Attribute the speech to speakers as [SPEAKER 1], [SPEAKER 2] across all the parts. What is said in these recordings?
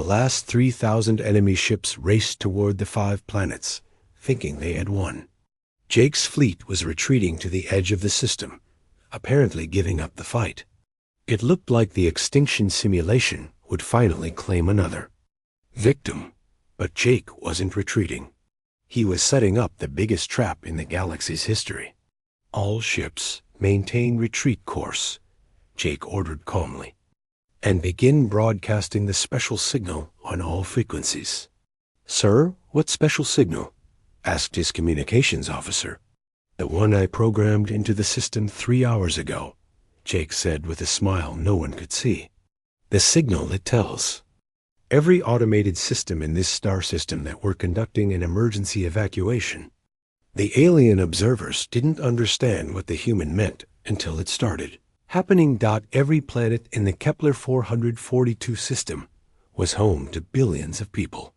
[SPEAKER 1] last 3,000 enemy ships raced toward the 5 planets, thinking they had won. Jake's fleet was retreating to the edge of the system, apparently giving up the fight. It looked like the extinction simulation would finally claim another victim, but Jake wasn't retreating. He was setting up the biggest trap in the galaxy's history. "All ships maintain retreat course," Jake ordered calmly, "and begin broadcasting the special signal on all frequencies." "Sir, what special signal?" asked his communications officer. "The one I programmed into the system 3 hours ago," Jake said with a smile no one could see. "The signal it tells. Every automated system in this star system that were conducting an emergency evacuation. The alien observers didn't understand what the human meant until it started happening. Every planet in the Kepler 442 system was home to billions of people.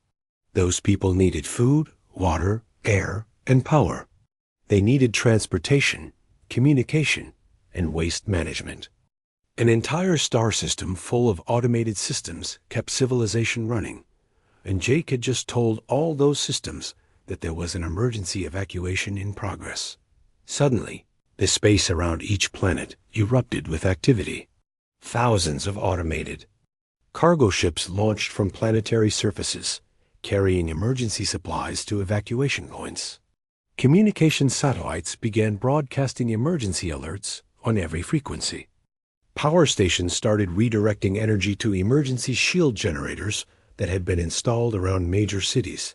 [SPEAKER 1] Those people needed food, water, air, and power. They needed transportation, communication, and waste management. An entire star system full of automated systems kept civilization running, and Jake had just told all those systems that there was an emergency evacuation in progress. Suddenly, the space around each planet erupted with activity. Thousands of automated cargo ships launched from planetary surfaces, carrying emergency supplies to evacuation points. Communication satellites began broadcasting emergency alerts on every frequency. Power stations started redirecting energy to emergency shield generators that had been installed around major cities.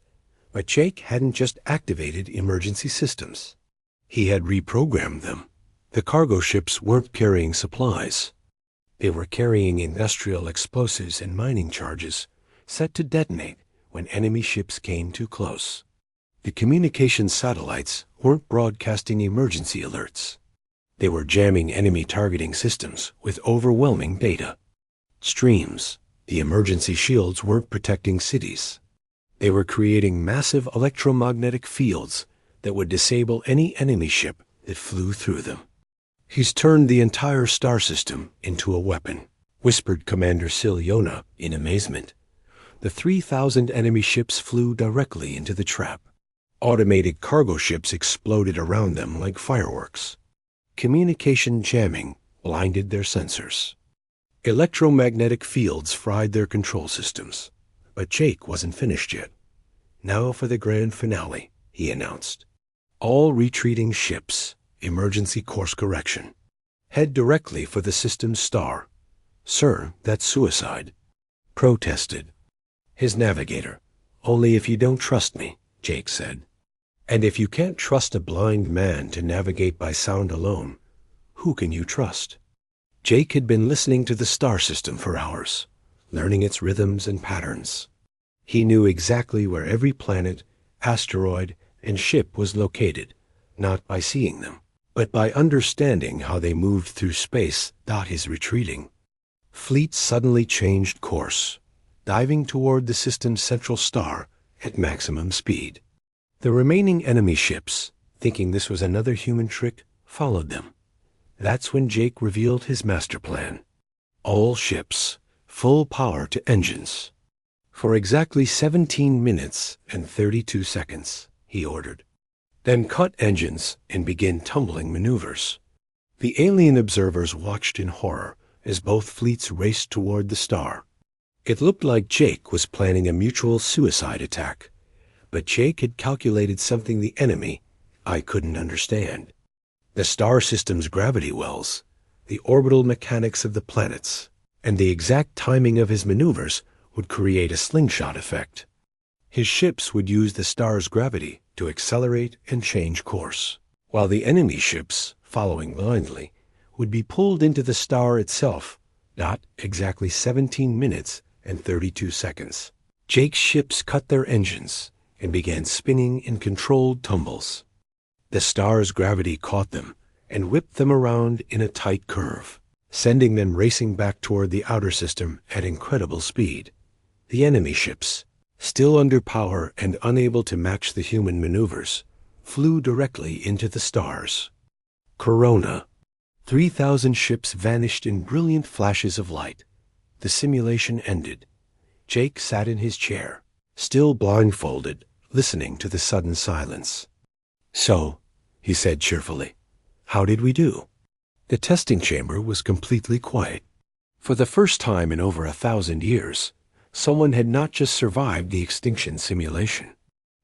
[SPEAKER 1] But Jake hadn't just activated emergency systems. He had reprogrammed them. The cargo ships weren't carrying supplies. They were carrying industrial explosives and mining charges set to detonate when enemy ships came too close. The communication satellites weren't broadcasting emergency alerts. They were jamming enemy targeting systems with overwhelming data streams. The emergency shields weren't protecting cities. They were creating massive electromagnetic fields that would disable any enemy ship that flew through them. "He's turned the entire star system into a weapon," whispered Commander Silyona in amazement. The 3,000 enemy ships flew directly into the trap. Automated cargo ships exploded around them like fireworks. Communication jamming blinded their sensors. Electromagnetic fields fried their control systems. But Jake wasn't finished yet. "Now for the grand finale," he announced. "All retreating ships, emergency course correction. Head directly for the system's star." "Sir, that's suicide," protested his navigator. "Only if you don't trust me," Jake said. "And if you can't trust a blind man to navigate by sound alone, who can you trust?" Jake had been listening to the star system for hours, learning its rhythms and patterns. He knew exactly where every planet, asteroid, and ship was located, not by seeing them, but by understanding how they moved through space. His retreating fleet suddenly changed course, diving toward the system's central star at maximum speed. The remaining enemy ships, thinking this was another human trick, followed them. That's when Jake revealed his master plan. "All ships, full power to engines." "For exactly 17 minutes and 32 seconds, he ordered. "Then cut engines and begin tumbling maneuvers." The alien observers watched in horror as both fleets raced toward the star. It looked like Jake was planning a mutual suicide attack. But Jake had calculated something the enemy couldn't understand. The star system's gravity wells, the orbital mechanics of the planets, and the exact timing of his maneuvers would create a slingshot effect. His ships would use the star's gravity to accelerate and change course, while the enemy ships, following blindly, would be pulled into the star itself, not exactly 17 minutes and 32 seconds. Jake's ships cut their engines and began spinning in controlled tumbles. The star's gravity caught them and whipped them around in a tight curve, sending them racing back toward the outer system at incredible speed. The enemy ships, still under power and unable to match the human maneuvers, flew directly into the stars. Corona. 3,000 ships vanished in brilliant flashes of light. The simulation ended. Jake sat in his chair, still blindfolded, listening to the sudden silence. "So," he said cheerfully, "how did we do?" The testing chamber was completely quiet. For the first time in over 1,000 years, someone had not just survived the extinction simulation.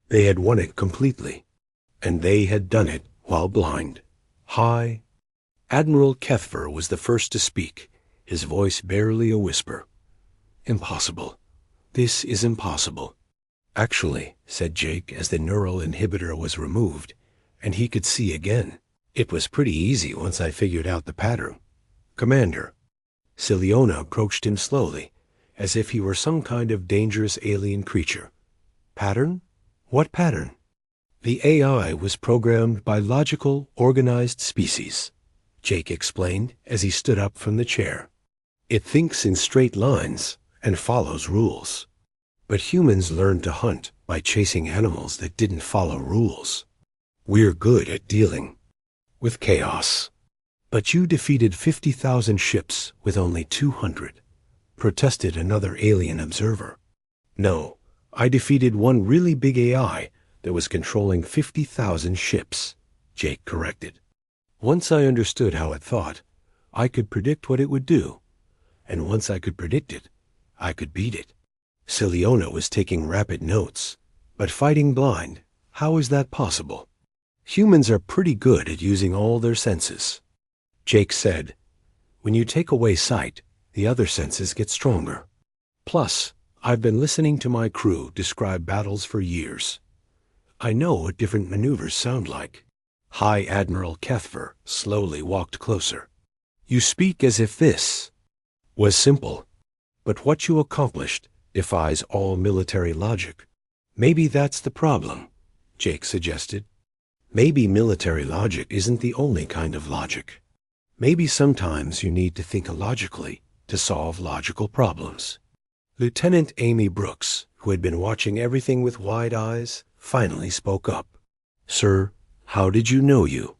[SPEAKER 1] They had won it completely. And they had done it while blind. High Admiral Kethver was the first to speak, his voice barely a whisper. "Impossible. This is impossible." "Actually," said Jake as the neural inhibitor was removed, and he could see again, "it was pretty easy once I figured out the pattern." "Commander." Siliona approached him slowly, as if he were some kind of dangerous alien creature. "Pattern? What pattern?" "The AI was programmed by logical, organized species," Jake explained as he stood up from the chair. "It thinks in straight lines and follows rules. But humans learned to hunt by chasing animals that didn't follow rules. We're good at dealing with chaos." "But you defeated 50,000 ships with only 200, protested another alien observer. "No, I defeated one really big AI that was controlling 50,000 ships, Jake corrected. "Once I understood how it thought, I could predict what it would do. And once I could predict it, I could beat it." Siliona was taking rapid notes. "But fighting blind, how is that possible? Humans are pretty good at using all their senses." Jake said, "When you take away sight, the other senses get stronger. Plus, I've been listening to my crew describe battles for years. I know what different maneuvers sound like." High Admiral Kethver slowly walked closer. "You speak as if this was simple, but what you accomplished defies all military logic." "Maybe that's the problem," Jake suggested. "Maybe military logic isn't the only kind of logic. Maybe sometimes you need to think logically to solve logical problems." Lieutenant Amy Brooks, who had been watching everything with wide eyes, finally spoke up. "Sir, how did you know you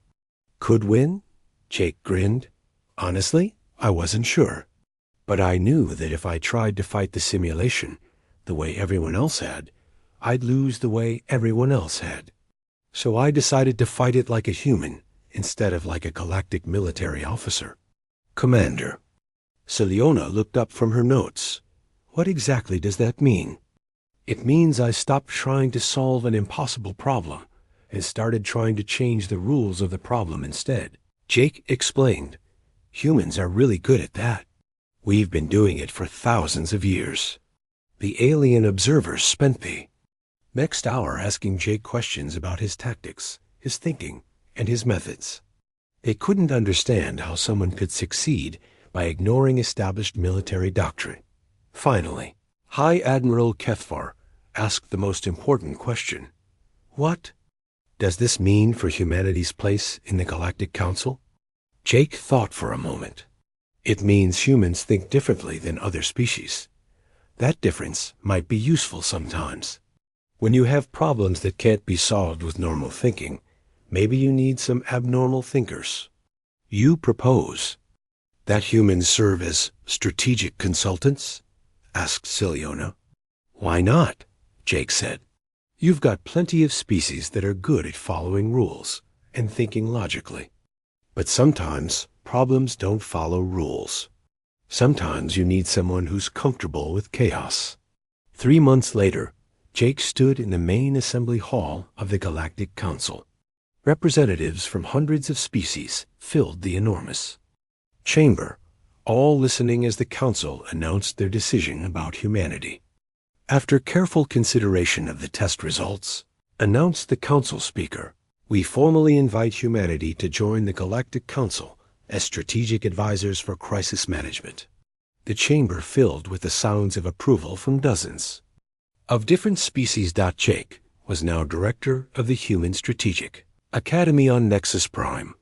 [SPEAKER 1] could win?" Jake grinned. "Honestly, I wasn't sure. But I knew that if I tried to fight the simulation the way everyone else had, I'd lose the way everyone else had. So I decided to fight it like a human instead of like a galactic military officer." "Commander." Siliona looked up from her notes. "What exactly does that mean?" "It means I stopped trying to solve an impossible problem and started trying to change the rules of the problem instead," Jake explained. "Humans are really good at that. We've been doing it for thousands of years." The alien observers spent the next hour asking Jake questions about his tactics, his thinking, and his methods. They couldn't understand how someone could succeed by ignoring established military doctrine. Finally, High Admiral Kethvar asked the most important question. "What does this mean for humanity's place in the Galactic Council?" Jake thought for a moment. "It means humans think differently than other species. That difference might be useful sometimes. When you have problems that can't be solved with normal thinking, maybe you need some abnormal thinkers. You propose that humans serve as strategic consultants?" asked Siliona. "Why not?" Jake said. "You've got plenty of species that are good at following rules and thinking logically. But sometimes problems don't follow rules. Sometimes you need someone who's comfortable with chaos." 3 months later, Jake stood in the main assembly hall of the Galactic Council. Representatives from hundreds of species filled the enormous chamber, all listening as the council announced their decision about humanity. "After careful consideration of the test results," announced the council speaker, "we formally invite humanity to join the Galactic Council as strategic advisors for crisis management." The chamber filled with the sounds of approval from dozens of different species. Jake was now director of the Human Strategic Academy on Nexus Prime.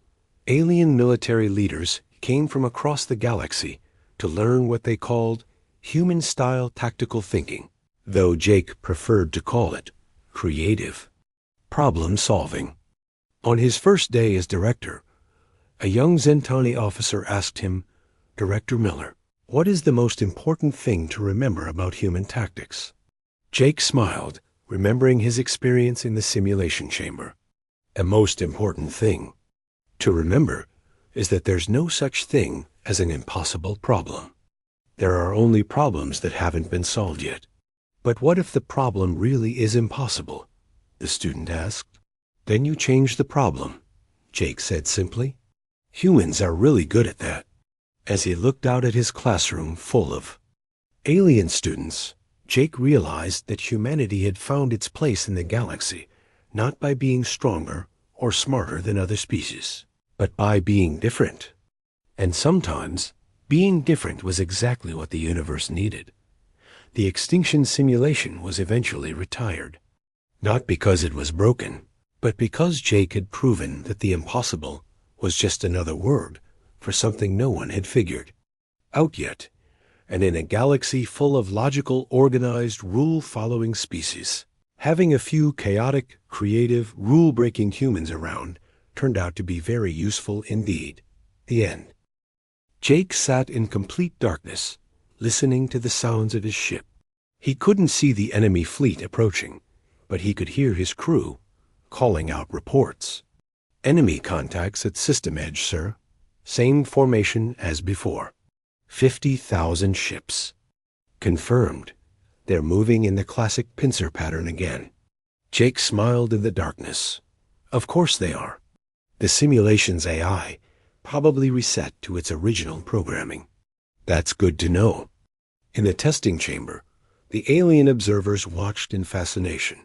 [SPEAKER 1] Alien military leaders came from across the galaxy to learn what they called human-style tactical thinking, though Jake preferred to call it creative problem-solving. On his first day as director, a young Zentani officer asked him, "Director Miller, What is the most important thing to remember about human tactics? Jake smiled, remembering his experience in the simulation chamber. A most important thing to remember is that there's no such thing as an impossible problem. There are only problems that haven't been solved yet. But what if the problem really is impossible? The student asked. Then you change the problem, Jake said simply. Humans are really good at that. As he looked out at his classroom full of alien students, Jake realized that humanity had found its place in the galaxy, not by being stronger or smarter than other species, but by being different. And sometimes, being different was exactly what the universe needed. The extinction simulation was eventually retired, not because it was broken, but because Jake had proven that the impossible was just another word for something no one had figured out yet. And in a galaxy full of logical, organized, rule-following species, having a few chaotic, creative, rule-breaking humans around turned out to be very useful indeed. The end. Jake sat in complete darkness, listening to the sounds of his ship. He couldn't see the enemy fleet approaching, but he could hear his crew calling out reports. Enemy contacts at system edge, sir. Same formation as before. 50,000 ships. Confirmed. They're moving in the classic pincer pattern again. Jake smiled in the darkness. Of course they are. The simulation's AI probably reset to its original programming. That's good to know. In the testing chamber, the alien observers watched in fascination.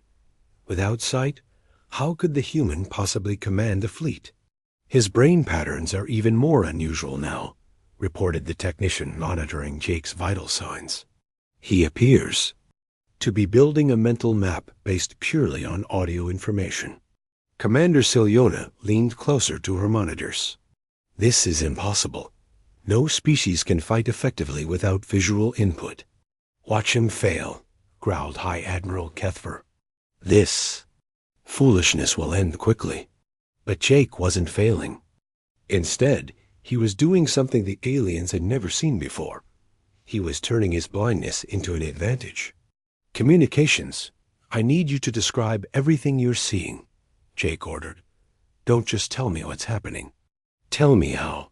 [SPEAKER 1] Without sight, how could the human possibly command the fleet? His brain patterns are even more unusual now, reported the technician monitoring Jake's vital signs. He appears to be building a mental map based purely on audio information. Commander Silyona leaned closer to her monitors. This is impossible. No species can fight effectively without visual input. Watch him fail, growled High Admiral Kethver. This foolishness will end quickly. But Jake wasn't failing. Instead, he was doing something the aliens had never seen before. He was turning his blindness into an advantage. Communications, I need you to describe everything you're seeing, Jake ordered. Don't just tell me what's happening. Tell me how.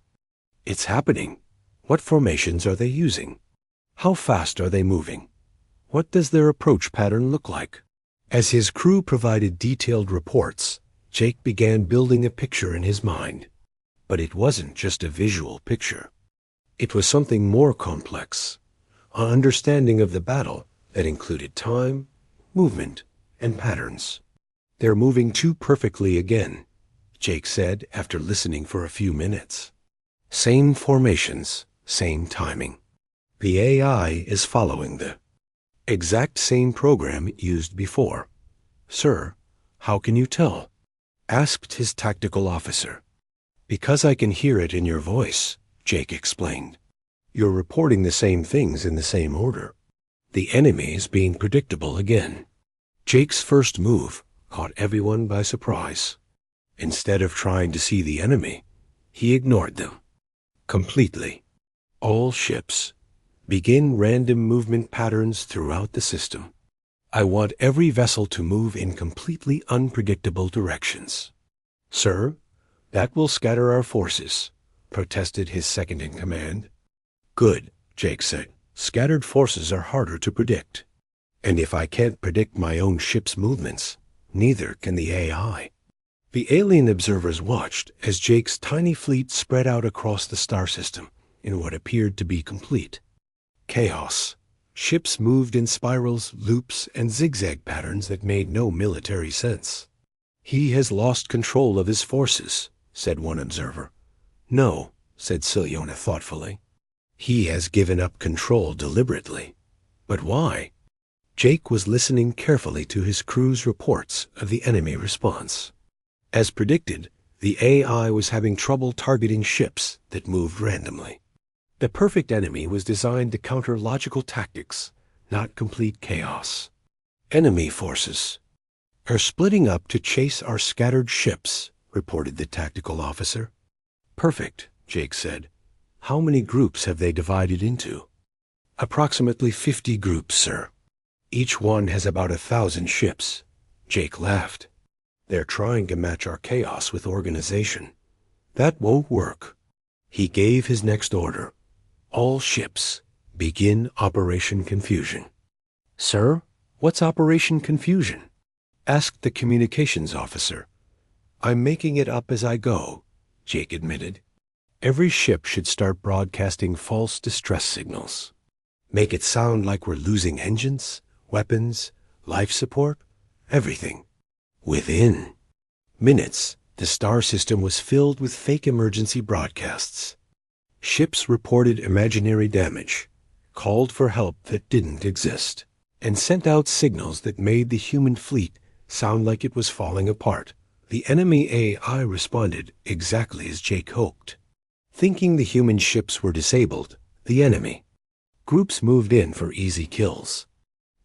[SPEAKER 1] It's happening. What formations are they using? How fast are they moving? What does their approach pattern look like? As his crew provided detailed reports, Jake began building a picture in his mind. But it wasn't just a visual picture. It was something more complex, an understanding of the battle that included time, movement, and patterns. They're moving too perfectly again, Jake said after listening for a few minutes. Same formations, same timing. The AI is following the exact same program used before. Sir, how can you tell? Asked his tactical officer. Because I can hear it in your voice, Jake explained. You're reporting the same things in the same order. The enemy is being predictable again. Jake's first move caught everyone by surprise. Instead of trying to see the enemy, he ignored them. Completely. All ships. Begin random movement patterns throughout the system. I want every vessel to move in completely unpredictable directions. Sir, that will scatter our forces, protested his second-in-command. Good, Jake said. Scattered forces are harder to predict. And if I can't predict my own ship's movements, neither can the AI. The alien observers watched as Jake's tiny fleet spread out across the star system in what appeared to be complete chaos. Ships moved in spirals, loops, and zigzag patterns that made no military sense. He has lost control of his forces, said one observer. No, said Silyona thoughtfully. He has given up control deliberately. But why? Jake was listening carefully to his crew's reports of the enemy response. As predicted, the AI was having trouble targeting ships that moved randomly. The perfect enemy was designed to counter logical tactics, not complete chaos. Enemy forces are splitting up to chase our scattered ships, reported the tactical officer. Perfect, Jake said. How many groups have they divided into? Approximately 50 groups, sir. Each one has about 1,000 ships. Jake laughed. They're trying to match our chaos with organization. That won't work. He gave his next order. All ships, begin Operation Confusion. Sir, what's Operation Confusion? Asked the communications officer. I'm making it up as I go, Jake admitted. Every ship should start broadcasting false distress signals. Make it sound like we're losing engines, weapons, life support, everything. Within minutes, the star system was filled with fake emergency broadcasts. Ships reported imaginary damage, called for help that didn't exist, and sent out signals that made the human fleet sound like it was falling apart. The enemy AI responded exactly as Jake hoped. Thinking the human ships were disabled, the enemy groups moved in for easy kills.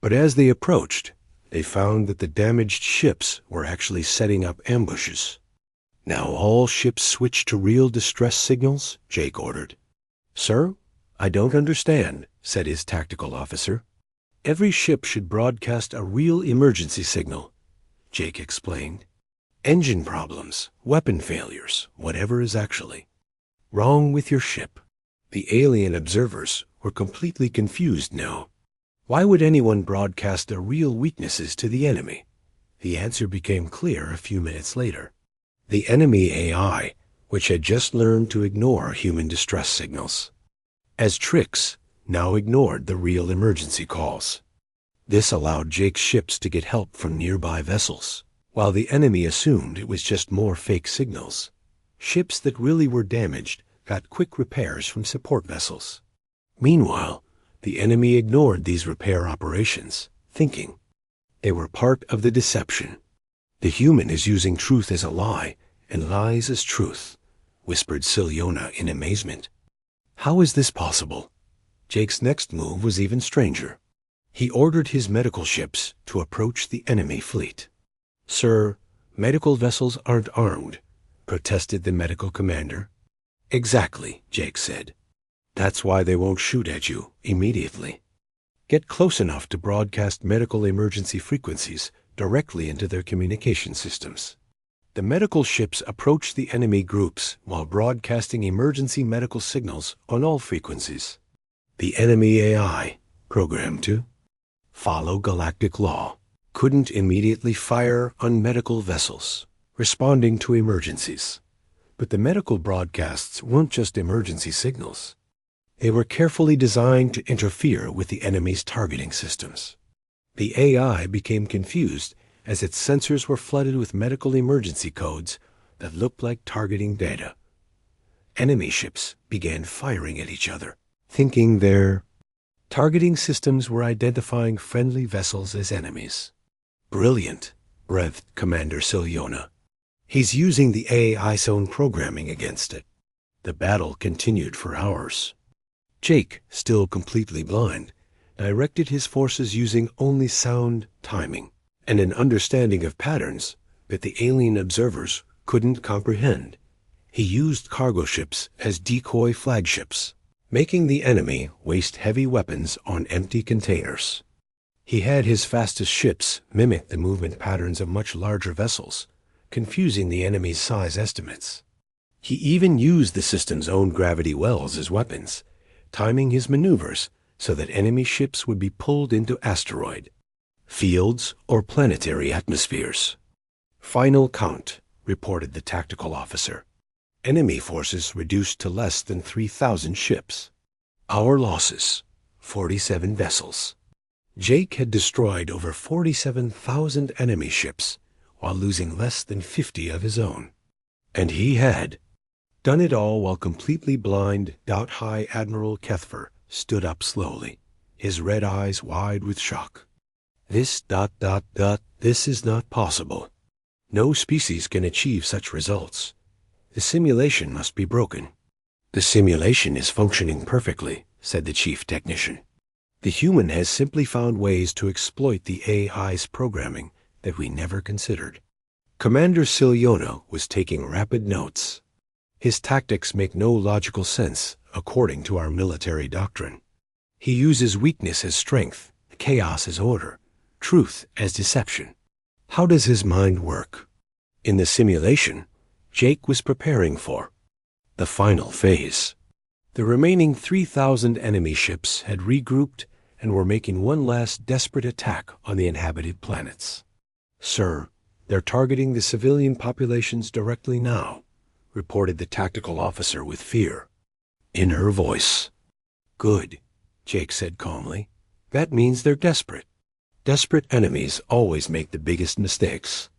[SPEAKER 1] But as they approached, they found that the damaged ships were actually setting up ambushes. Now all ships switch to real distress signals, Jake ordered. Sir, I don't understand, said his tactical officer. Every ship should broadcast a real emergency signal, Jake explained. Engine problems, weapon failures, whatever is actually wrong with your ship. The alien observers were completely confused now. Why would anyone broadcast their real weaknesses to the enemy? The answer became clear a few minutes later. The enemy AI, which had just learned to ignore human distress signals, as tricks, now ignored the real emergency calls. This allowed Jake's ships to get help from nearby vessels, while the enemy assumed it was just more fake signals. Ships that really were damaged got quick repairs from support vessels. Meanwhile, the enemy ignored these repair operations, thinking they were part of the deception. The human is using truth as a lie, and lies as truth, whispered Silyona in amazement. How is this possible? Jake's next move was even stranger. He ordered his medical ships to approach the enemy fleet. Sir, medical vessels aren't armed, protested the medical commander. Exactly, Jake said. That's why they won't shoot at you immediately. Get close enough to broadcast medical emergency frequencies directly into their communication systems. The medical ships approached the enemy groups while broadcasting emergency medical signals on all frequencies. The enemy AI, programmed to follow galactic law, couldn't immediately fire on medical vessels responding to emergencies. But the medical broadcasts weren't just emergency signals. They were carefully designed to interfere with the enemy's targeting systems. The AI became confused as its sensors were flooded with medical emergency codes that looked like targeting data. Enemy ships began firing at each other, thinking their targeting systems were identifying friendly vessels as enemies. Brilliant, breathed Commander Silyona. He's using the AI's own programming against it. The battle continued for hours. Jake, still completely blind, directed his forces using only sound timing and an understanding of patterns that the alien observers couldn't comprehend. He used cargo ships as decoy flagships, making the enemy waste heavy weapons on empty containers. He had his fastest ships mimic the movement patterns of much larger vessels, confusing the enemy's size estimates. He even used the system's own gravity wells as weapons, timing his maneuvers so that enemy ships would be pulled into asteroid fields or planetary atmospheres. Final count, reported the tactical officer. Enemy forces reduced to less than 3,000 ships. Our losses, 47 vessels. Jake had destroyed over 47,000 enemy ships while losing less than 50 of his own. And he had done it all while completely blind. High Admiral Kethfer stood up slowly, his red eyes wide with shock. This is not possible. No species can achieve such results. The simulation must be broken. The simulation is functioning perfectly, said the chief technician. The human has simply found ways to exploit the AI's programming that we never considered. Commander Silyona was taking rapid notes. His tactics make no logical sense according to our military doctrine. He uses weakness as strength, chaos as order, truth as deception. How does his mind work? In the simulation, Jake was preparing for the final phase. The remaining 3,000 enemy ships had regrouped and were making one last desperate attack on the inhabited planets. "Sir, they're targeting the civilian populations directly now," reported the tactical officer with fear in her voice. "Good," Jake said calmly. "That means they're desperate. Desperate enemies always make the biggest mistakes."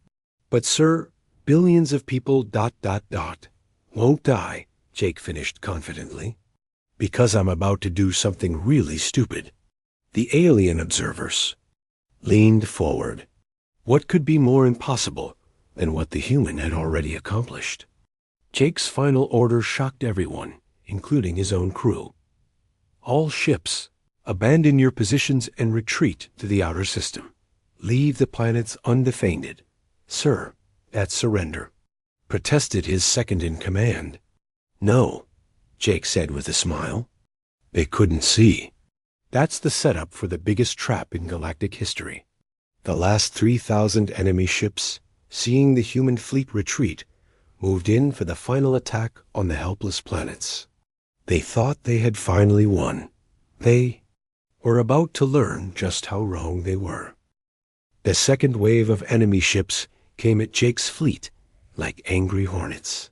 [SPEAKER 1] "But sir, billions of people ... won't die," Jake finished confidently. "Because I'm about to do something really stupid." The alien observers leaned forward. What could be more impossible than what the human had already accomplished? Jake's final order shocked everyone, including his own crew. "All ships, abandon your positions and retreat to the outer system. Leave the planets undefended." "Sir, that's surrender," protested his second-in-command. "No," Jake said with a smile. "They couldn't see. That's the setup for the biggest trap in galactic history." The last 3,000 enemy ships, seeing the human fleet retreat, moved in for the final attack on the helpless planets. They thought they had finally won. They were about to learn just how wrong they were. The second wave of enemy ships came at Jake's fleet like angry hornets.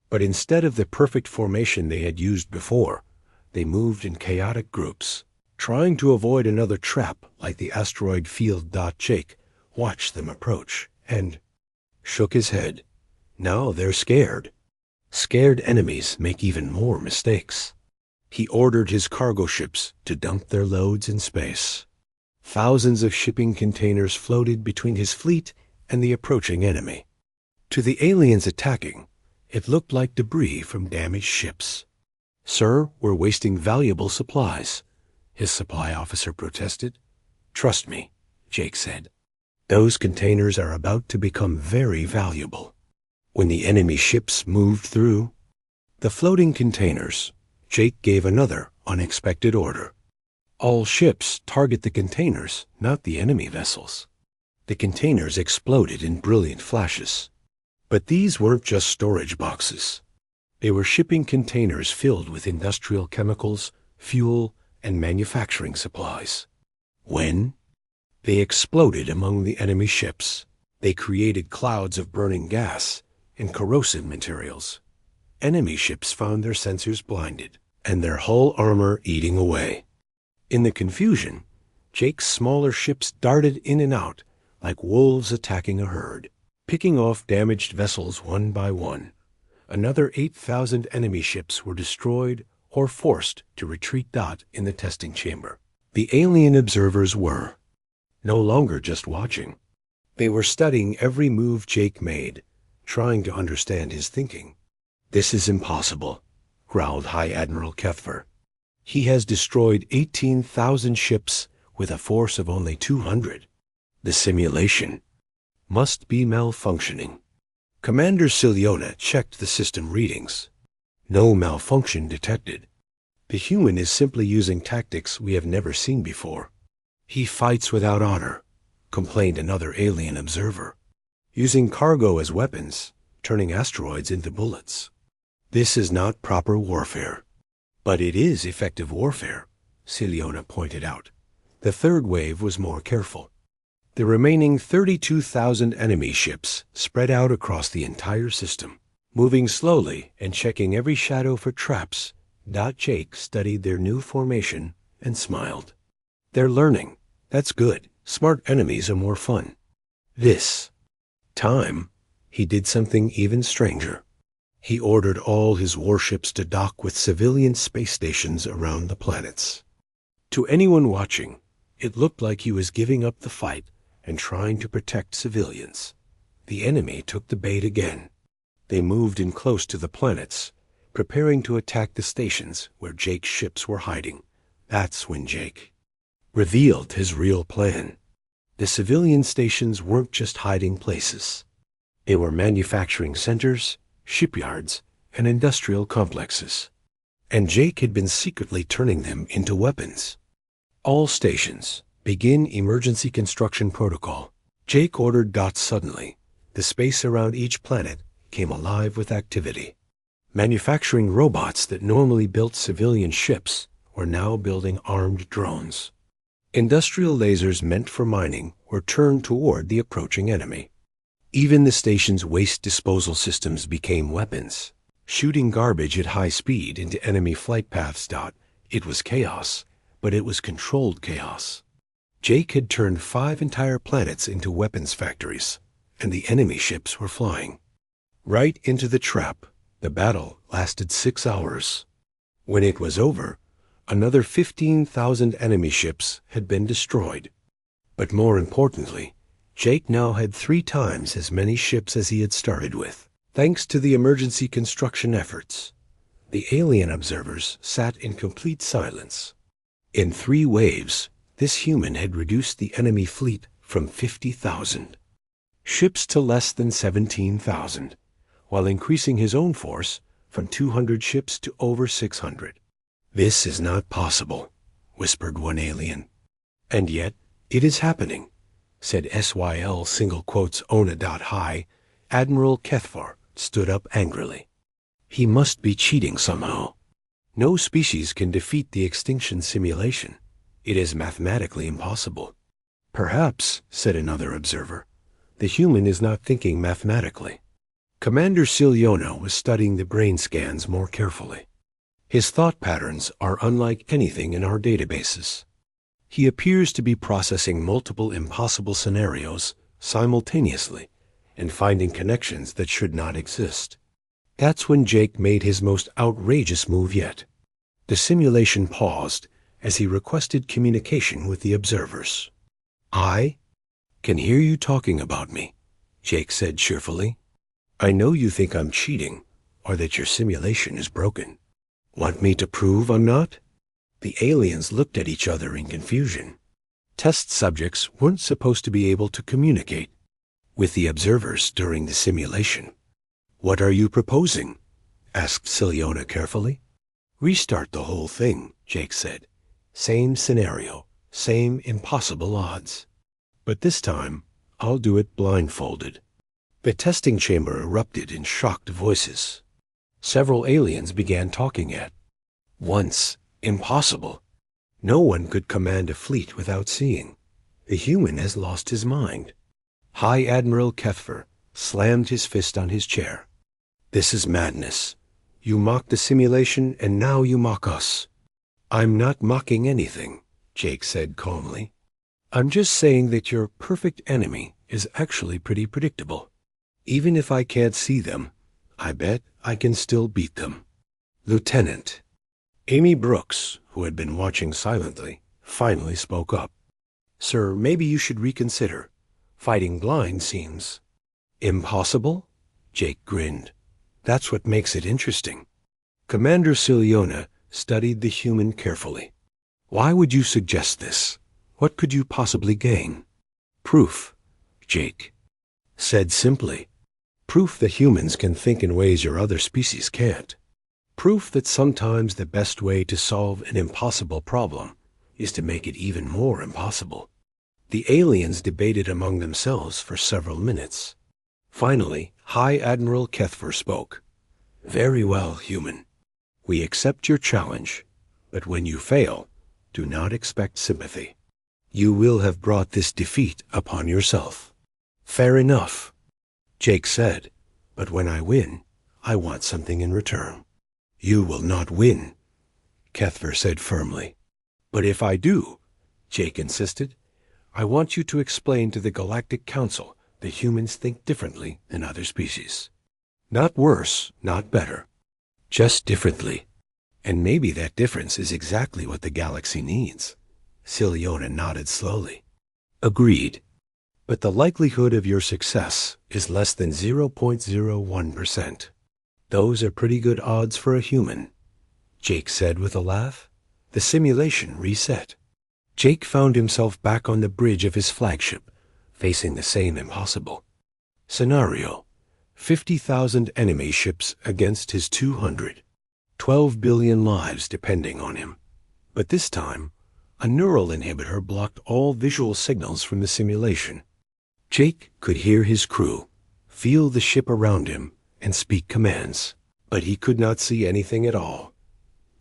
[SPEAKER 1] But instead of the perfect formation they had used before, they moved in chaotic groups, trying to avoid another trap like the asteroid field. Jake watched them approach and shook his head. Now they're scared. Scared enemies make even more mistakes. He ordered his cargo ships to dump their loads in space. Thousands of shipping containers floated between his fleet and the approaching enemy. To the aliens attacking, it looked like debris from damaged ships. "Sir, we're wasting valuable supplies," his supply officer protested. "Trust me," Jake said. "Those containers are about to become very valuable." When the enemy ships moved through the floating containers, Jake gave another unexpected order. "All ships target the containers, not the enemy vessels." The containers exploded in brilliant flashes. But these weren't just storage boxes. They were shipping containers filled with industrial chemicals, fuel, and manufacturing supplies. When they exploded among the enemy ships, they created clouds of burning gas and corrosive materials. Enemy ships found their sensors blinded and their hull armor eating away. In the confusion, Jake's smaller ships darted in and out like wolves attacking a herd, picking off damaged vessels one by one. Another 8,000 enemy ships were destroyed or forced to retreat. In the testing chamber, the alien observers were no longer just watching. They were studying every move Jake made, trying to understand his thinking. "This is impossible," growled High Admiral Kethver. "He has destroyed 18,000 ships with a force of only 200. The simulation must be malfunctioning." Commander Siliona checked the system readings. No malfunction detected. "The human is simply using tactics we have never seen before." "He fights without honor," complained another alien observer, "using cargo as weapons, turning asteroids into bullets. This is not proper warfare." "But it is effective warfare," Siliona pointed out. The third wave was more careful. The remaining 32,000 enemy ships spread out across the entire system, moving slowly and checking every shadow for traps. Jake studied their new formation and smiled. "They're learning. That's good. Smart enemies are more fun." This time, he did something even stranger. He ordered all his warships to dock with civilian space stations around the planets. To anyone watching, it looked like he was giving up the fight and trying to protect civilians. The enemy took the bait again. They moved in close to the planets, preparing to attack the stations where Jake's ships were hiding. That's when Jake revealed his real plan. The civilian stations weren't just hiding places. They were manufacturing centers, shipyards, and industrial complexes. and Jake had been secretly turning them into weapons. All stations, begin emergency construction protocol. Jake ordered. Suddenly, the space around each planet came alive with activity. Manufacturing robots that normally built civilian ships were now building armed drones. Industrial lasers meant for mining were turned toward the approaching enemy. Even the station's waste disposal systems became weapons, shooting garbage at high speed into enemy flight paths. It was chaos, but it was controlled chaos. Jake had turned 5 entire planets into weapons factories, and the enemy ships were flying right into the trap. The battle lasted 6 hours. When it was over, another 15,000 enemy ships had been destroyed. But more importantly, Jake now had 3 times as many ships as he had started with, thanks to the emergency construction efforts. The alien observers sat in complete silence. In 3 waves, this human had reduced the enemy fleet from 50,000 ships to less than 17,000, while increasing his own force from 200 ships to over 600. "This is not possible," whispered one alien. "And yet, it is happening," said SYL Ona. High Admiral Kethvar stood up angrily. "He must be cheating somehow. No species can defeat the extinction simulation. It is mathematically impossible." "Perhaps," said another observer, "the human is not thinking mathematically." Commander Silyona was studying the brain scans more carefully. His thought patterns are unlike anything in our databases. He appears to be processing multiple impossible scenarios simultaneously and finding connections that should not exist. That's when Jake made his most outrageous move yet. The simulation paused as he requested communication with the observers. "I can hear you talking about me," Jake said cheerfully. "I know you think I'm cheating or that your simulation is broken. Want me to prove I'm not?" The aliens looked at each other in confusion. Test subjects weren't supposed to be able to communicate with the observers during the simulation. "What are you proposing?" asked Silyona carefully. "Restart the whole thing," Jake said. "Same scenario, same impossible odds. But this time, I'll do it blindfolded." The testing chamber erupted in shocked voices. Several aliens began talking at once. Impossible. No one could command a fleet without seeing. The human has lost his mind. High Admiral Kethvar slammed his fist on his chair. "This is madness. You mocked the simulation, and now you mock us." "I'm not mocking anything," Jake said calmly. "I'm just saying that your perfect enemy is actually pretty predictable. Even if I can't see them, I bet I can still beat them." "Lieutenant." Amy Brooks, who had been watching silently, finally spoke up. "Sir, maybe you should reconsider. Fighting blind seems impossible?" Jake grinned. "That's what makes it interesting." Commander Silyona studied the human carefully. "Why would you suggest this? What could you possibly gain?" "Proof," Jake said simply. "Proof that humans can think in ways your other species can't. Proof that sometimes the best way to solve an impossible problem is to make it even more impossible." The aliens debated among themselves for several minutes. Finally, High Admiral Kethvar spoke. "Very well, human. We accept your challenge, but when you fail, do not expect sympathy. You will have brought this defeat upon yourself." "Fair enough," Jake said, "but when I win, I want something in return." "You will not win," Kethvar said firmly. "But if I do," Jake insisted, "I want you to explain to the Galactic Council that humans think differently than other species. Not worse, not better. Just differently. And maybe that difference is exactly what the galaxy needs." Silyona nodded slowly. "Agreed. But the likelihood of your success is less than 0.01%. Those are pretty good odds for a human," Jake said with a laugh. The simulation reset. Jake found himself back on the bridge of his flagship, facing the same impossible scenario. 50,000 enemy ships against his 200. 12 billion lives depending on him. But this time, a neural inhibitor blocked all visual signals from the simulation. Jake could hear his crew, feel the ship around him, and speak commands, but he could not see anything at all.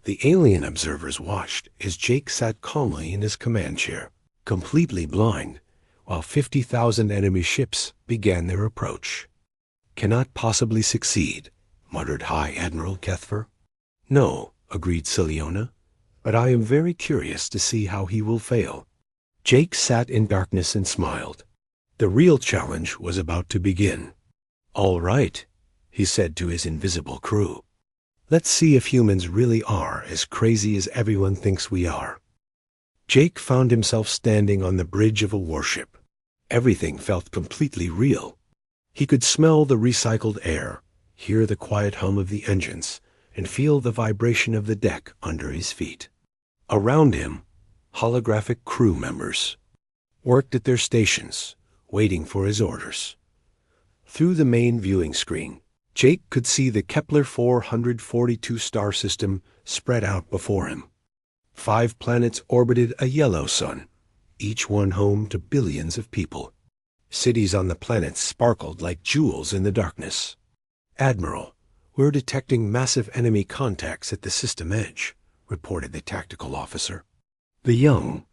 [SPEAKER 1] The alien observers watched as Jake sat calmly in his command chair, completely blind, while 50,000 enemy ships began their approach. "Cannot possibly succeed," muttered High Admiral Kethfer. "No," agreed Siliona, "but I am very curious to see how he will fail." Jake sat in darkness and smiled. The real challenge was about to begin. "All right," he said to his invisible crew. "Let's see if humans really are as crazy as everyone thinks we are." Jake found himself standing on the bridge of a warship. Everything felt completely real. He could smell the recycled air, hear the quiet hum of the engines, and feel the vibration of the deck under his feet. Around him, holographic crew members worked at their stations, waiting for his orders. Through the main viewing screen, Jake could see the Kepler 442 star system spread out before him. 5 planets orbited a yellow sun, each one home to billions of people. Cities on the planets sparkled like jewels in the darkness. "Admiral, we're detecting massive enemy contacts at the system edge," reported the tactical officer. The young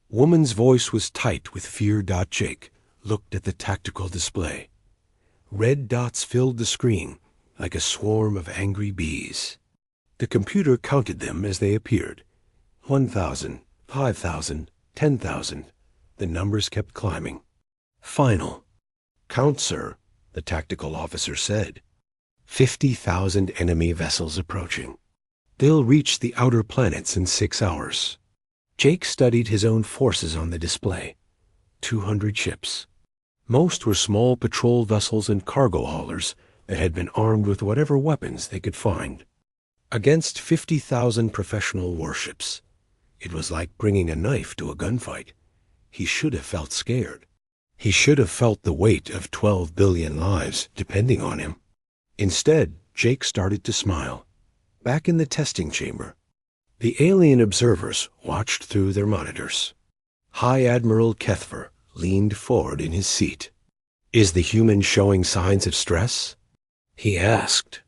[SPEAKER 1] woman's voice was tight with fear. Jake looked at the tactical display. Red dots filled the screen like a swarm of angry bees. The computer counted them as they appeared. 1,000, 5,000, 10,000. The numbers kept climbing. "Final count, sir," the tactical officer said. 50,000 enemy vessels approaching. They'll reach the outer planets in 6 hours. Jake studied his own forces on the display. 200 ships. Most were small patrol vessels and cargo haulers that had been armed with whatever weapons they could find. Against 50,000 professional warships, it was like bringing a knife to a gunfight. He should have felt scared. He should have felt the weight of 12 billion lives depending on him. Instead, Jake started to smile. Back in the testing chamber, the alien observers watched through their monitors. High Admiral Kethfer leaned forward in his seat. "Is the human showing signs of stress?" he asked.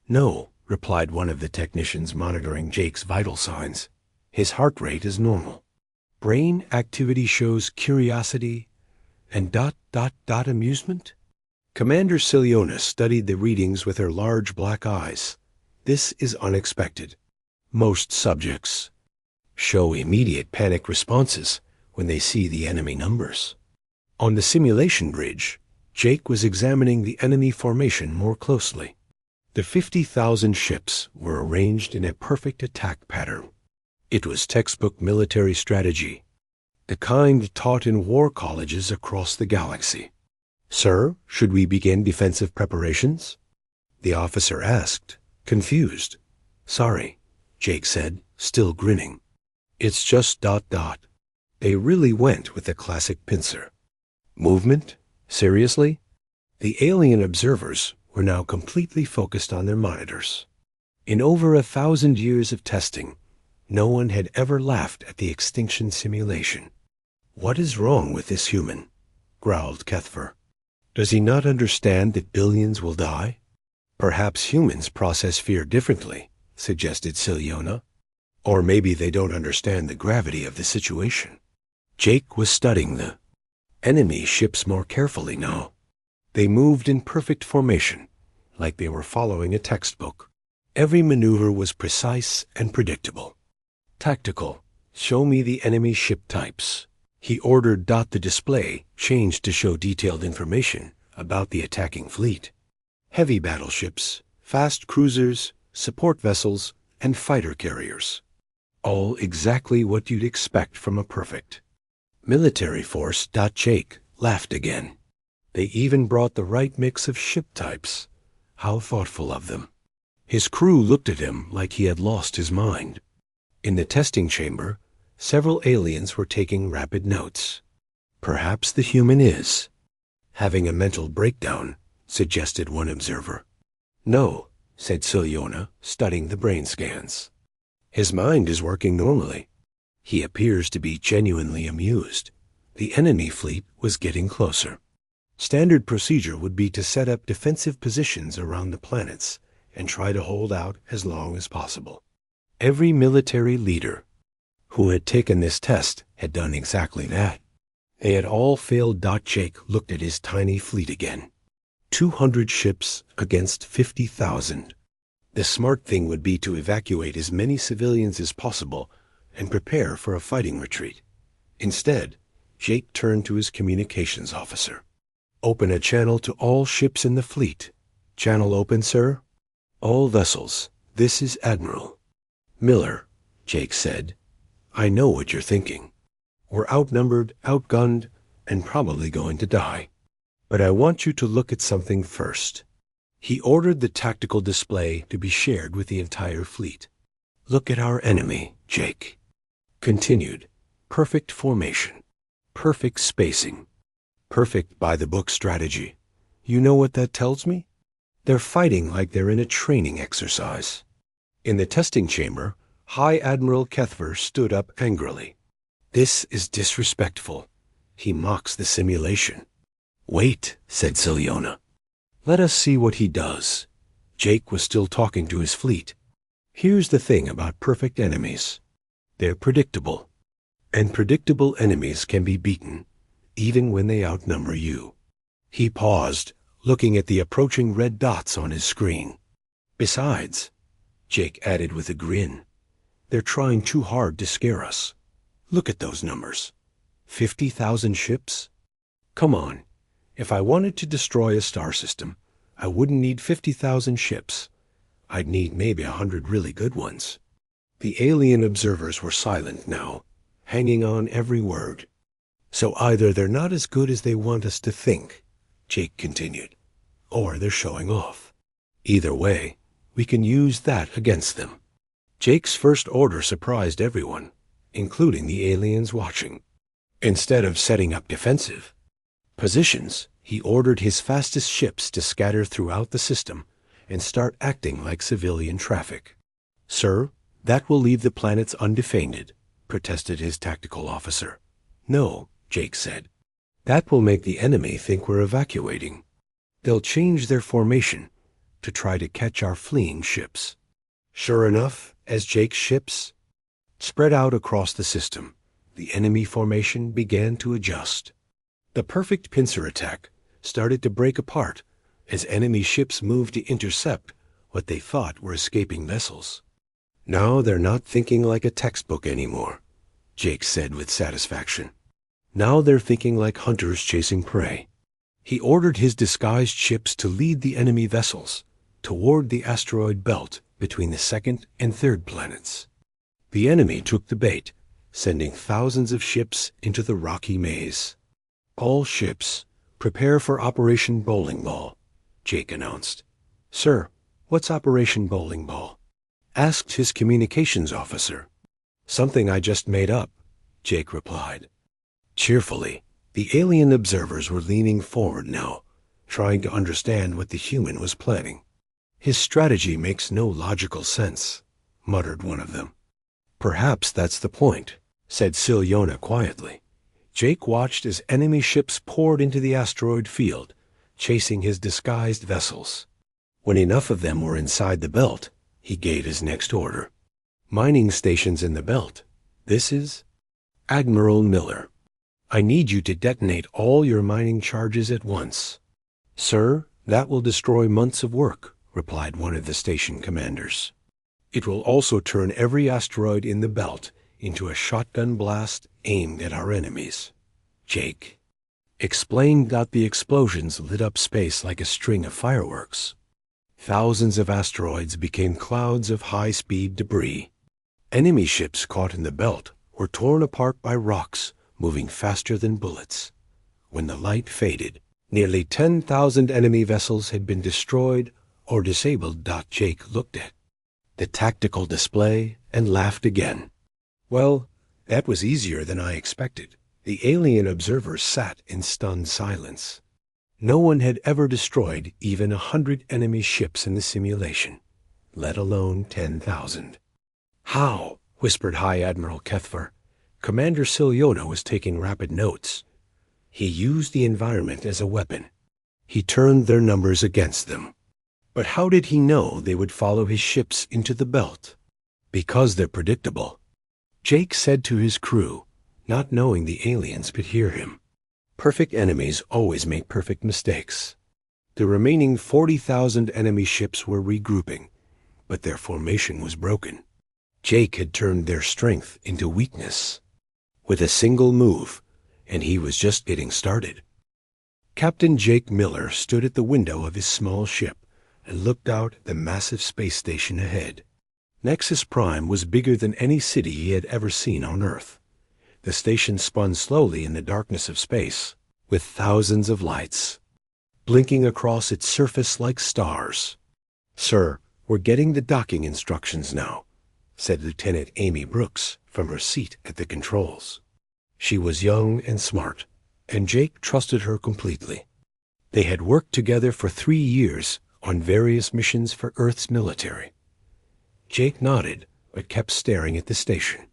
[SPEAKER 1] "No," replied one of the technicians monitoring Jake's vital signs. "His heart rate is normal. Brain activity shows curiosity and ... amusement." Commander Siliona studied the readings with her large black eyes. "This is unexpected. Most subjects show immediate panic responses when they see the enemy numbers." On the simulation bridge, Jake was examining the enemy formation more closely. The 50,000 ships were arranged in a perfect attack pattern. It was textbook military strategy, the kind taught in war colleges across the galaxy. "Sir, should we begin defensive preparations?" the officer asked, confused. "Sorry," Jake said, still grinning. "It's just ... They really went with the classic pincer. "Movement? Seriously?" The alien observers were now completely focused on their monitors. In over 1,000 years of testing, no one had ever laughed at the extinction simulation. "What is wrong with this human?" growled Kethfer. "Does he not understand that billions will die?" "Perhaps humans process fear differently," suggested Siliona. "Or maybe they don't understand the gravity of the situation." Jake was studying the enemy ships more carefully now. They moved in perfect formation, like they were following a textbook. Every maneuver was precise and predictable. "Tactical, show me the enemy ship types," he ordered. The display changed to show detailed information about the attacking fleet. Heavy battleships, fast cruisers, support vessels, and fighter carriers. All exactly what you'd expect from a perfect military force. Jake laughed again. They even brought the right mix of ship types. How thoughtful of them. His crew looked at him like he had lost his mind. In the testing chamber, several aliens were taking rapid notes. "Perhaps the human is having a mental breakdown," suggested one observer. "No," said Silyona, studying the brain scans. His mind is working normally. He appears to be genuinely amused. The enemy fleet was getting closer. Standard procedure would be to set up defensive positions around the planets and try to hold out as long as possible. Every military leader who had taken this test had done exactly that. They had all failed. Jake looked at his tiny fleet again. 200 ships against 50,000. The smart thing would be to evacuate as many civilians as possible and prepare for a fighting retreat. Instead, Jake turned to his communications officer. "Open a channel to all ships in the fleet." "Channel open, sir." "All vessels, this is Admiral." "Miller," Jake said, "I know what you're thinking. We're outnumbered, outgunned, and probably going to die. But I want you to look at something first." He ordered the tactical display to be shared with the entire fleet. "Look at our enemy, Jake." Continued. "Perfect formation. Perfect spacing. Perfect by-the-book strategy. You know what that tells me? They're fighting like they're in a training exercise." In the testing chamber, High Admiral Kethver stood up angrily. "This is disrespectful. He mocks the simulation." "Wait," said Silyona. "Let us see what he does." Jake was still talking to his fleet. "Here's the thing about perfect enemies. They're predictable. And predictable enemies can be beaten, even when they outnumber you." He paused, looking at the approaching red dots on his screen. "Besides," Jake added with a grin, "they're trying too hard to scare us. Look at those numbers. 50,000 ships? Come on. If I wanted to destroy a star system, I wouldn't need 50,000 ships. I'd need maybe 100 really good ones." The alien observers were silent now, hanging on every word. "So either they're not as good as they want us to think," Jake continued, "or they're showing off. Either way, we can use that against them." Jake's first order surprised everyone, including the aliens watching. Instead of setting up defensive positions, he ordered his fastest ships to scatter throughout the system and start acting like civilian traffic. "Sir, that will leave the planets undefended," protested his tactical officer. "No," Jake said. "That will make the enemy think we're evacuating. They'll change their formation to try to catch our fleeing ships." Sure enough, as Jake's ships spread out across the system, the enemy formation began to adjust. The perfect pincer attack started to break apart as enemy ships moved to intercept what they thought were escaping vessels. "Now they're not thinking like a textbook anymore," Jake said with satisfaction. "Now they're thinking like hunters chasing prey." He ordered his disguised ships to lead the enemy vessels toward the asteroid belt between the second and third planets. The enemy took the bait, sending thousands of ships into the rocky maze. "All ships, prepare for Operation Bowling Ball," Jake announced. "Sir, what's Operation Bowling Ball?" asked his communications officer. "Something I just made up," Jake replied. Cheerfully, the alien observers were leaning forward now, trying to understand what the human was planning. "His strategy makes no logical sense," muttered one of them. "Perhaps that's the point," said Silyona quietly. Jake watched as enemy ships poured into the asteroid field, chasing his disguised vessels. When enough of them were inside the belt, he gave his next order. "Mining stations in the belt. This is Admiral Miller. I need you to detonate all your mining charges at once." "Sir, that will destroy months of work," replied one of the station commanders. "It will also turn every asteroid in the belt into a shotgun blast aimed at our enemies," Jake explained. The explosions lit up space like a string of fireworks. Thousands of asteroids became clouds of high-speed debris. Enemy ships caught in the belt were torn apart by rocks moving faster than bullets. When the light faded, nearly 10,000 enemy vessels had been destroyed or disabled. Jake looked at the tactical display and laughed again. "Well, that was easier than I expected." The alien observers sat in stunned silence. No one had ever destroyed even 100 enemy ships in the simulation. let alone 10,000. How? Whispered High Admiral Kethver. Commander Silyona was taking rapid notes. He used the environment as a weapon. He turned their numbers against them. But how did he know they would follow his ships into the belt? Because they're predictable. Jake said to his crew, not knowing the aliens could hear him. Perfect enemies always make perfect mistakes. The remaining 40,000 enemy ships were regrouping, but their formation was broken. Jake had turned their strength into weakness. With a single move, and he was just getting started. Captain Jake Miller stood at the window of his small ship and looked out at the massive space station ahead. Nexus Prime was bigger than any city he had ever seen on Earth. The station spun slowly in the darkness of space, with thousands of lights, blinking across its surface like stars. "Sir, we're getting the docking instructions now," said Lieutenant Amy Brooks from her seat at the controls. She was young and smart, and Jake trusted her completely. They had worked together for 3 years on various missions for Earth's military. Jake nodded, but kept staring at the station.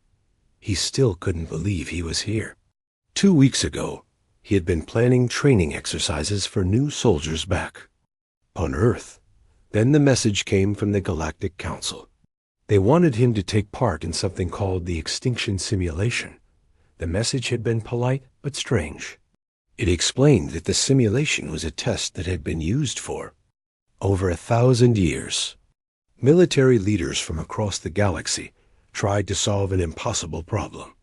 [SPEAKER 1] He still couldn't believe he was here. 2 weeks ago, he had been planning training exercises for new soldiers back on Earth. Then the message came from the Galactic Council. They wanted him to take part in something called the Extinction Simulation. The message had been polite but strange. It explained that the simulation was a test that had been used for over 1,000 years. Military leaders from across the galaxy tried to solve an impossible problem.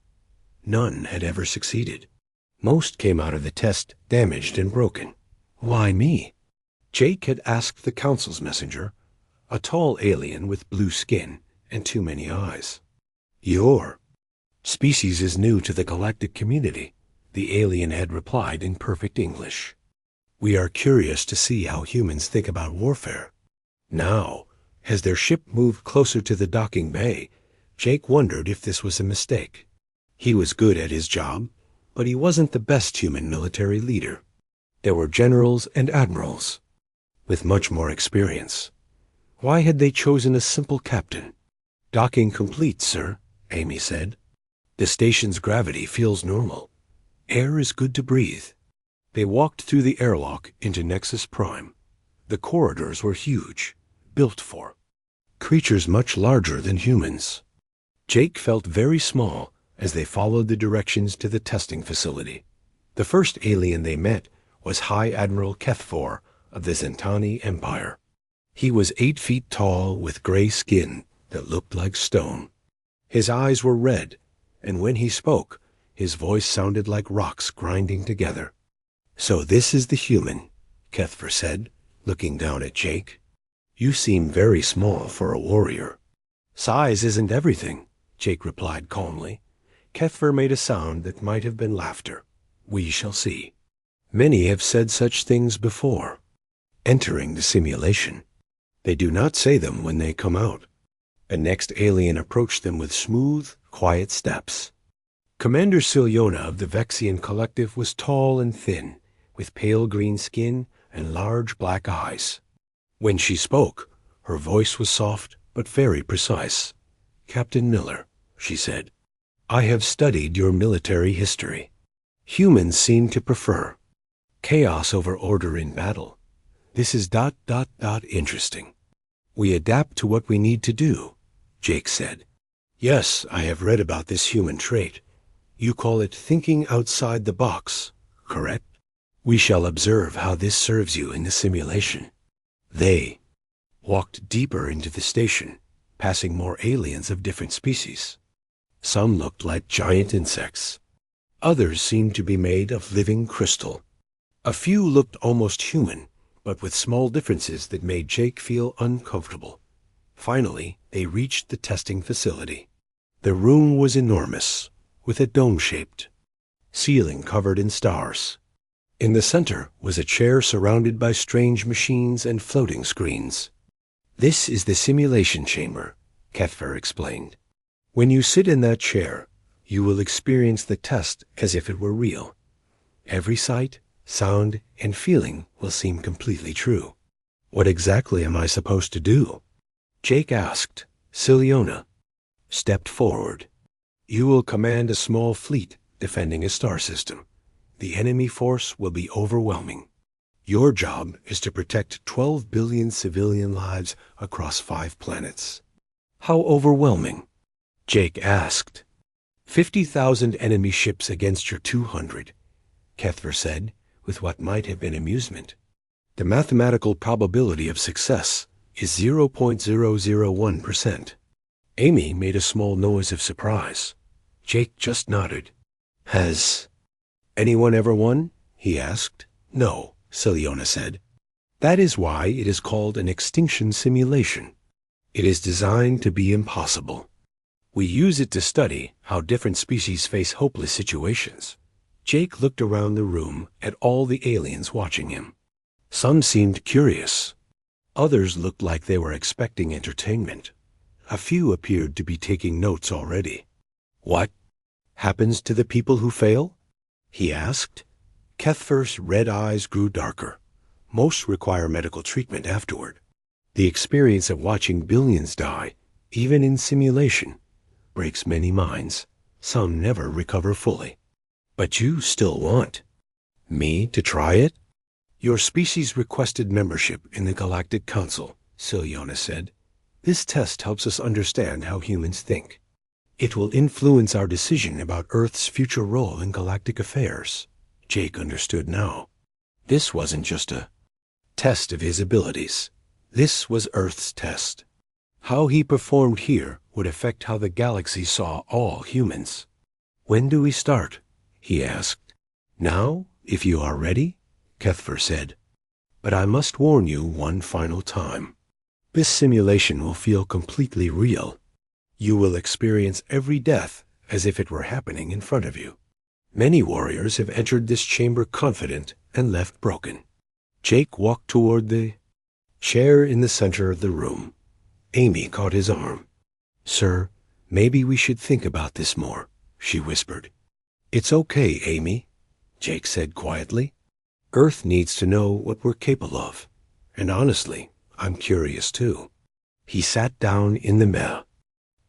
[SPEAKER 1] None had ever succeeded. Most came out of the test damaged and broken. Why me? Jake had asked the Council's messenger, a tall alien with blue skin and too many eyes. "Your species is new to the galactic community," the alien had replied in perfect English. "We are curious to see how humans think about warfare." Now, as their ship moved closer to the docking bay, Jake wondered if this was a mistake. He was good at his job, but he wasn't the best human military leader. There were generals and admirals with much more experience. Why had they chosen a simple captain? "Docking complete, sir," Amy said. "The station's gravity feels normal. Air is good to breathe." They walked through the airlock into Nexus Prime. The corridors were huge, built for creatures much larger than humans. Jake felt very small as they followed the directions to the testing facility. The first alien they met was High Admiral Kethver of the Zentani Empire. He was 8 feet tall with gray skin that looked like stone. His eyes were red, and when he spoke, his voice sounded like rocks grinding together. "So this is the human," Kethver said, looking down at Jake. "You seem very small for a warrior." "Size isn't everything," Jake replied calmly. Kethver made a sound that might have been laughter. "We shall see. Many have said such things before, entering the simulation. They do not say them when they come out." A next alien approached them with smooth, quiet steps. Commander Silyona of the Vexian Collective was tall and thin, with pale green skin and large black eyes. When she spoke, her voice was soft but very precise. "Captain Miller," she said, "I have studied your military history. Humans seem to prefer chaos over order in battle. This is ... interesting." "We adapt to what we need to do," Jake said. "Yes, I have read about this human trait. You call it thinking outside the box, correct? We shall observe how this serves you in the simulation." They walked deeper into the station, passing more aliens of different species. Some looked like giant insects. Others seemed to be made of living crystal. A few looked almost human, but with small differences that made Jake feel uncomfortable. Finally, they reached the testing facility. The room was enormous, with a dome-shaped ceiling covered in stars. In the center was a chair surrounded by strange machines and floating screens. "This is the simulation chamber," Kethver explained. "When you sit in that chair, you will experience the test as if it were real. Every sight, sound, and feeling will seem completely true." "What exactly am I supposed to do?" Jake asked. Siliona stepped forward. You will command a small fleet defending a star system. The enemy force will be overwhelming. Your job is to protect 12 billion civilian lives across 5 planets. How overwhelming? Jake asked. 50,000 enemy ships against your 200, Kethver said, with what might have been amusement. The mathematical probability of success is 0.001%. Amy made a small noise of surprise. Jake just nodded. Has anyone ever won? He asked. No, Siliona said. That is why it is called an extinction simulation. It is designed to be impossible. We use it to study how different species face hopeless situations. Jake looked around the room at all the aliens watching him. Some seemed curious. Others looked like they were expecting entertainment. A few appeared to be taking notes already. What happens to the people who fail? He asked. Kethver's red eyes grew darker. Most require medical treatment afterward. The experience of watching billions die, even in simulation, breaks many minds. Some never recover fully. But you still want me to try it? Your species requested membership in the Galactic Council, Siliona said. This test helps us understand how humans think. It will influence our decision about Earth's future role in galactic affairs. Jake understood now. This wasn't just a test of his abilities. This was Earth's test. How he performed here would affect how the galaxy saw all humans. When do we start? He asked. Now, if you are ready, Kethver said. But I must warn you one final time. This simulation will feel completely real. You will experience every death as if it were happening in front of you. Many warriors have entered this chamber confident and left broken. Jake walked toward the chair in the center of the room. Amy caught his arm. Sir, maybe we should think about this more, she whispered. It's okay, Amy, Jake said quietly. Earth needs to know what we're capable of. And honestly, I'm curious too. He sat down in the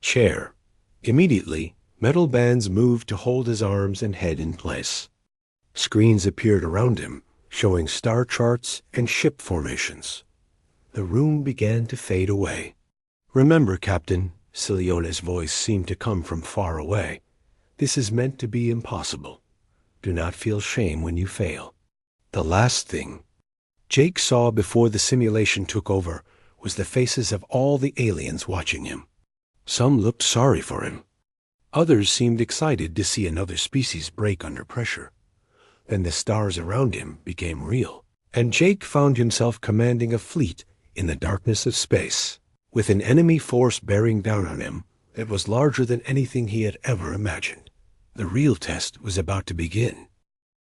[SPEAKER 1] chair. Immediately, metal bands moved to hold his arms and head in place. Screens appeared around him, showing star charts and ship formations. The room began to fade away. Remember, Captain, Siliona's voice seemed to come from far away. This is meant to be impossible. Do not feel shame when you fail. The last thing Jake saw before the simulation took over was the faces of all the aliens watching him. Some looked sorry for him. Others seemed excited to see another species break under pressure. Then the stars around him became real, and Jake found himself commanding a fleet in the darkness of space, with an enemy force bearing down on him that was larger than anything he had ever imagined. The real test was about to begin.